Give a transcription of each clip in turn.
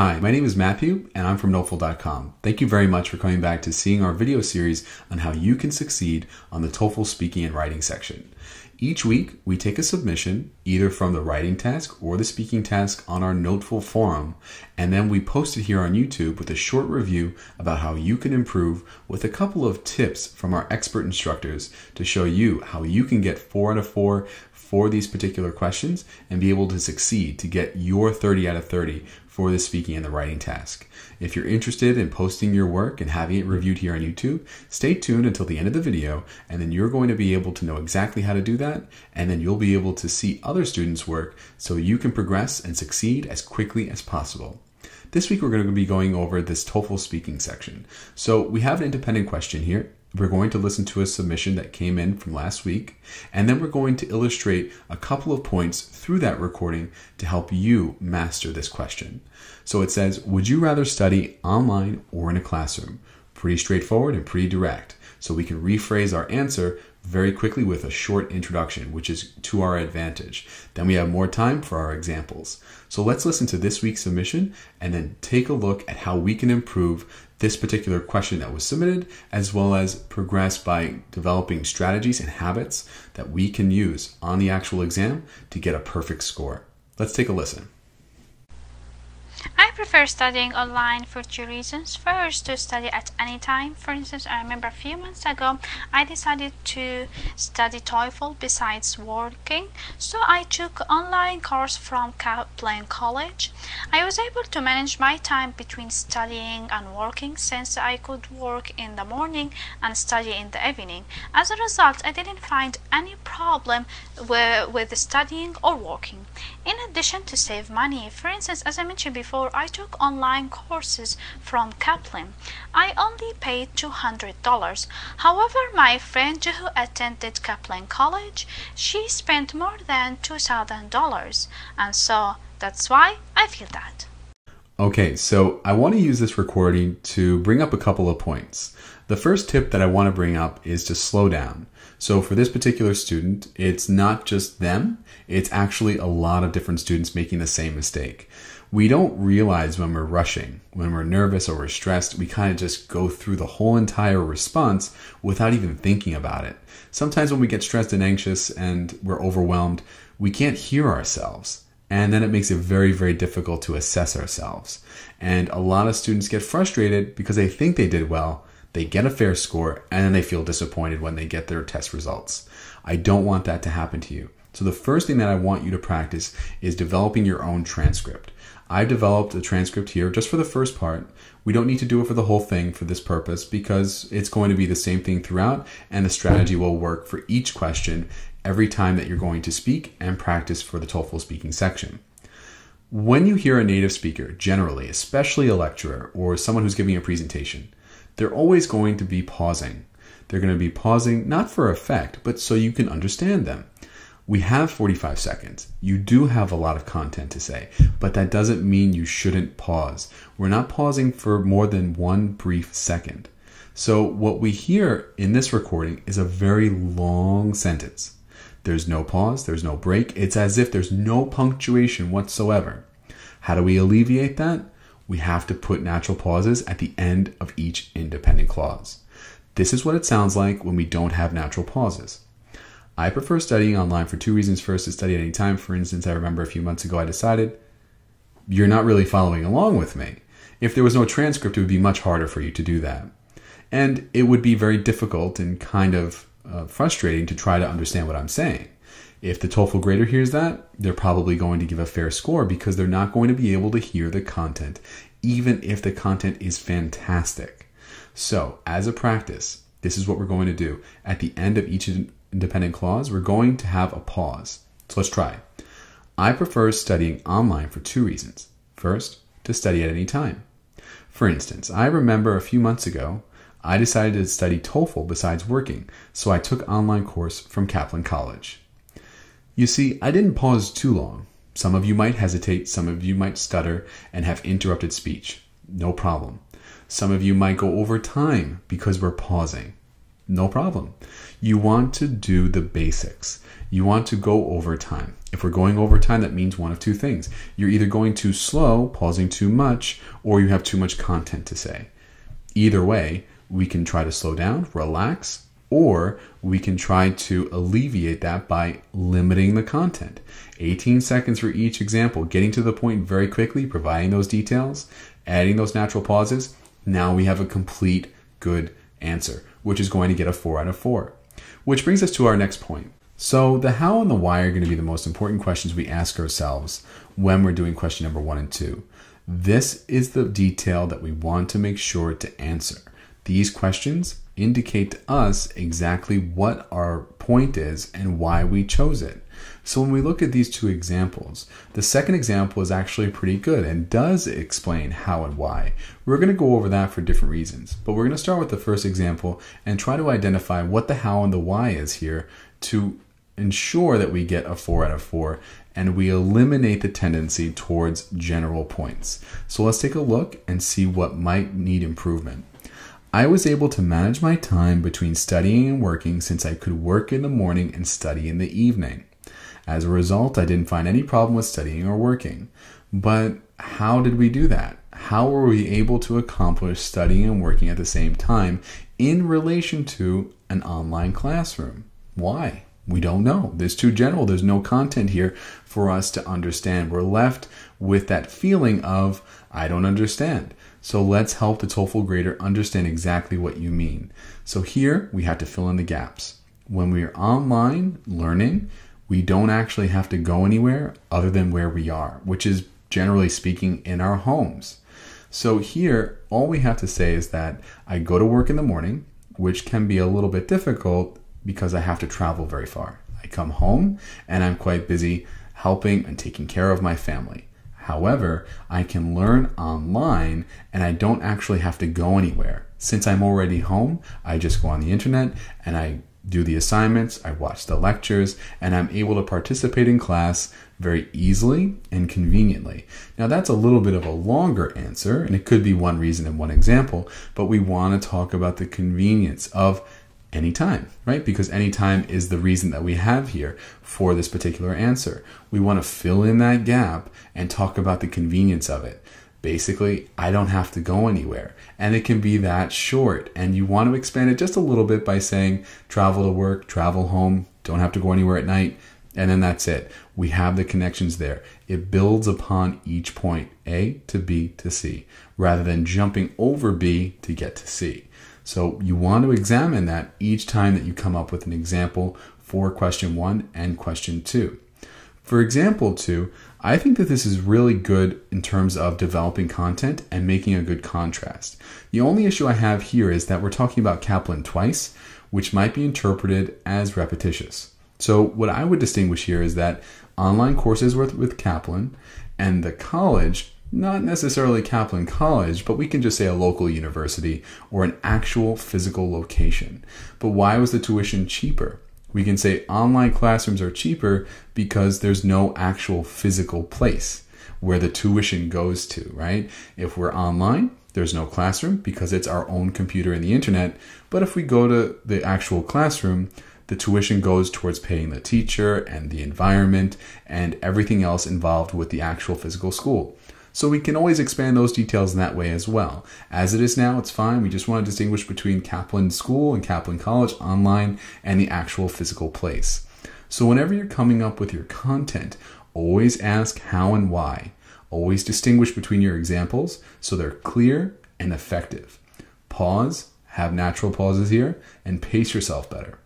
Hi, my name is Matthew and I'm from TOEFL.com. Thank you very much for coming back to seeing our video series on how you can succeed on the TOEFL speaking and writing section. Each week, we take a submission, either from the writing task or the speaking task on our Noteful forum, and then we post it here on YouTube with a short review about how you can improve with a couple of tips from our expert instructors to show you how you can get 4 out of 4 for these particular questions and be able to succeed to get your 30 out of 30 for the speaking and the writing task. If you're interested in posting your work and having it reviewed here on YouTube, stay tuned until the end of the video, and then you're going to be able to know exactly how to do that, and then you'll be able to see other students' work so you can progress and succeed as quickly as possible. This week we're going to be going over this TOEFL speaking section. So we have an independent question here. We're going to listen to a submission that came in from last week, and then we're going to illustrate a couple of points through that recording to help you master this question. So it says, would you rather study online or in a classroom? Pretty straightforward and pretty direct. So we can rephrase our answer very quickly with a short introduction, which is to our advantage. Then we have more time for our examples. So let's listen to this week's submission and then take a look at how we can improve this particular question that was submitted, as well as progress by developing strategies and habits that we can use on the actual exam to get a perfect score. Let's take a listen. I prefer studying online for two reasons. First, to study at any time. For instance, I remember a few months ago, I decided to study TOEFL besides working. So I took online course from Kaplan College. I was able to manage my time between studying and working, since I could work in the morning and study in the evening. As a result, I didn't find any problem with studying or working. In addition, to save money, for instance, as I mentioned before, I took online courses from Kaplan. I only paid $200. However, my friend who attended Kaplan College, she spent more than $2,000, and so that's why I feel that. Okay, so I want to use this recording to bring up a couple of points. The first tip that I want to bring up is to slow down. So for this particular student, it's not just them, it's actually a lot of different students making the same mistake. We don't realize when we're rushing, when we're nervous or we're stressed, we kind of just go through the whole entire response without even thinking about it. Sometimes when we get stressed and anxious and we're overwhelmed, we can't hear ourselves. And then it makes it very, very difficult to assess ourselves. And a lot of students get frustrated because they think they did well, they get a fair score, and then they feel disappointed when they get their test results. I don't want that to happen to you. So the first thing that I want you to practice is developing your own transcript. I developed a transcript here just for the first part. We don't need to do it for the whole thing for this purpose because it's going to be the same thing throughout, and the strategy will work for each question every time that you're going to speak and practice for the TOEFL speaking section. When you hear a native speaker, generally, especially a lecturer or someone who's giving a presentation, they're always going to be pausing. They're going to be pausing not for effect, but so you can understand them. We have 45 seconds. You do have a lot of content to say, but that doesn't mean you shouldn't pause. We're not pausing for more than one brief second. So what we hear in this recording is a very long sentence. There's no pause, there's no break. It's as if there's no punctuation whatsoever. How do we alleviate that? We have to put natural pauses at the end of each independent clause. This is what it sounds like when we don't have natural pauses. I prefer studying online for two reasons. First, to study at any time. For instance, I remember a few months ago I decided, you're not really following along with me. If there was no transcript, it would be much harder for you to do that. And it would be very difficult and kind of frustrating to try to understand what I'm saying. If the TOEFL grader hears that, they're probably going to give a fair score because they're not going to be able to hear the content, even if the content is fantastic. So, as a practice, this is what we're going to do. At the end of each independent clause, we're going to have a pause. So let's try. I prefer studying online for two reasons. First, to study at any time. For instance, I remember a few months ago, I decided to study TOEFL besides working, so I took an online course from Kaplan College. You see, I didn't pause too long. Some of you might hesitate, some of you might stutter and have interrupted speech. No problem. Some of you might go over time because we're pausing. No problem. You want to do the basics. You want to go over time. If we're going over time, that means one of two things. You're either going too slow, pausing too much, or you have too much content to say. Either way, we can try to slow down, relax, or we can try to alleviate that by limiting the content. 18 seconds for each example, getting to the point very quickly, providing those details, adding those natural pauses. Now we have a complete good answer, which is going to get a 4 out of 4. Which brings us to our next point. So the how and the why are going to be the most important questions we ask ourselves when we're doing question number 1 and 2. This is the detail that we want to make sure to answer. These questions indicate to us exactly what our point is and why we chose it. So when we look at these two examples, the second example is actually pretty good and does explain how and why. We're going to go over that for different reasons, but we're going to start with the first example and try to identify what the how and the why is here to ensure that we get a 4 out of 4 and we eliminate the tendency towards general points. So let's take a look and see what might need improvement. I was able to manage my time between studying and working since I could work in the morning and study in the evening. As a result, I didn't find any problem with studying or working. But how did we do that? How were we able to accomplish studying and working at the same time in relation to an online classroom? Why? We don't know. There's too general. There's no content here for us to understand. We're left with that feeling of, I don't understand. So let's help the TOEFL grader understand exactly what you mean. So here we have to fill in the gaps. When we are online learning, we don't actually have to go anywhere other than where we are, which is generally speaking in our homes. So here, all we have to say is that I go to work in the morning, which can be a little bit difficult because I have to travel very far. I come home and I'm quite busy helping and taking care of my family. However, I can learn online and I don't actually have to go anywhere. Since I'm already home, I just go on the internet and I do the assignments, I watch the lectures, and I'm able to participate in class very easily and conveniently. Now that's a little bit of a longer answer, and it could be one reason and one example, but we want to talk about the convenience of anytime, right? Because anytime is the reason that we have here for this particular answer. We want to fill in that gap and talk about the convenience of it. Basically, I don't have to go anywhere, and it can be that short, and you want to expand it just a little bit by saying travel to work, travel home, don't have to go anywhere at night, and then that's it. We have the connections there. It builds upon each point, A to B to C, rather than jumping over B to get to C. So you want to examine that each time that you come up with an example for question 1 and question 2. For example 2, I think that this is really good in terms of developing content and making a good contrast. The only issue I have here is that we're talking about Kaplan twice, which might be interpreted as repetitious. So what I would distinguish here is that online courses with Kaplan and the college, not necessarily Kaplan College, but we can just say a local university or an actual physical location. But why was the tuition cheaper? We can say online classrooms are cheaper because there's no actual physical place where the tuition goes to, right? If we're online, there's no classroom because it's our own computer and the internet. But if we go to the actual classroom, the tuition goes towards paying the teacher and the environment and everything else involved with the actual physical school. So we can always expand those details in that way as well. As it is now, it's fine. We just want to distinguish between Kaplan School and Kaplan College online and the actual physical place. So whenever you're coming up with your content, always ask how and why. Always distinguish between your examples so they're clear and effective. Pause, have natural pauses here, and pace yourself better.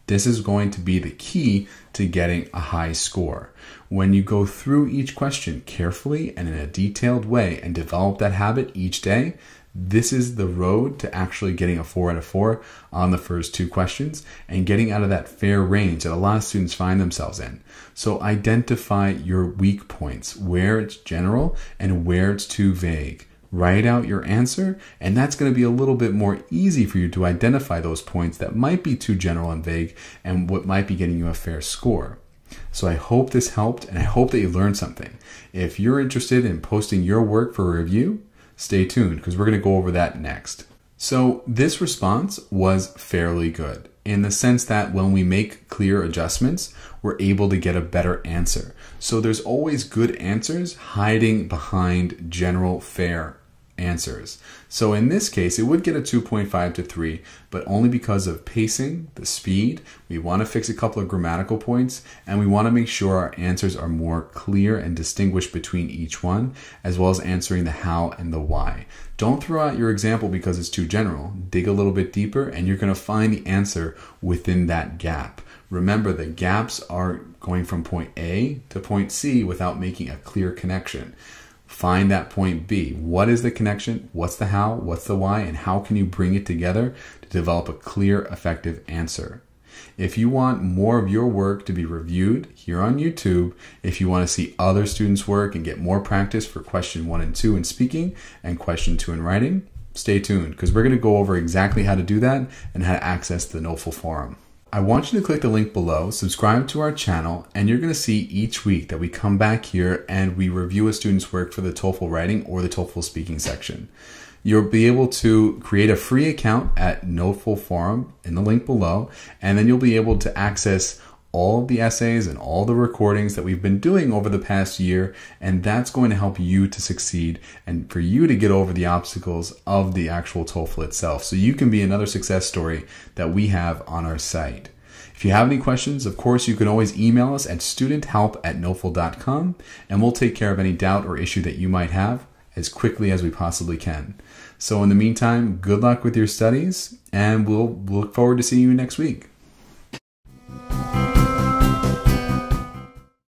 This is going to be the key to getting a high score. When you go through each question carefully and in a detailed way and develop that habit each day, this is the road to actually getting a 4 out of 4 on the first 2 questions and getting out of that fair range that a lot of students find themselves in. So identify your weak points, where it's general and where it's too vague. Write out your answer, and that's going to be a little bit more easy for you to identify those points that might be too general and vague and what might be getting you a fair score. So I hope this helped, and I hope that you learned something. If you're interested in posting your work for review, stay tuned because we're going to go over that next. So this response was fairly good in the sense that when we make clear adjustments, we're able to get a better answer. So there's always good answers hiding behind general fair answers. So in this case, it would get a 2.5 to 3, but only because of pacing, the speed. We want to fix a couple of grammatical points, and we want to make sure our answers are more clear and distinguished between each one, as well as answering the how and the why. Don't throw out your example because it's too general. Dig a little bit deeper, and you're going to find the answer within that gap. Remember, the gaps are going from point A to point C without making a clear connection. Find that point B. What is the connection? What's the how? What's the why? And how can you bring it together to develop a clear, effective answer? If you want more of your work to be reviewed here on YouTube, if you want to see other students' work and get more practice for question 1 and 2 in speaking and question 2 in writing, stay tuned because we're going to go over exactly how to do that and how to access the TOEFL forum. I want you to click the link below, subscribe to our channel, and you're going to see each week that we come back here and we review a student's work for the TOEFL writing or the TOEFL speaking section. You'll be able to create a free account at TOEFL forum in the link below, and then you'll be able to access all of the essays and all the recordings that we've been doing over the past year, and that's going to help you to succeed and for you to get over the obstacles of the actual TOEFL itself, so you can be another success story that we have on our site. If you have any questions, of course, you can always email us at studenthelp@nofl.com, and we'll take care of any doubt or issue that you might have as quickly as we possibly can. So in the meantime, good luck with your studies, and we'll look forward to seeing you next week.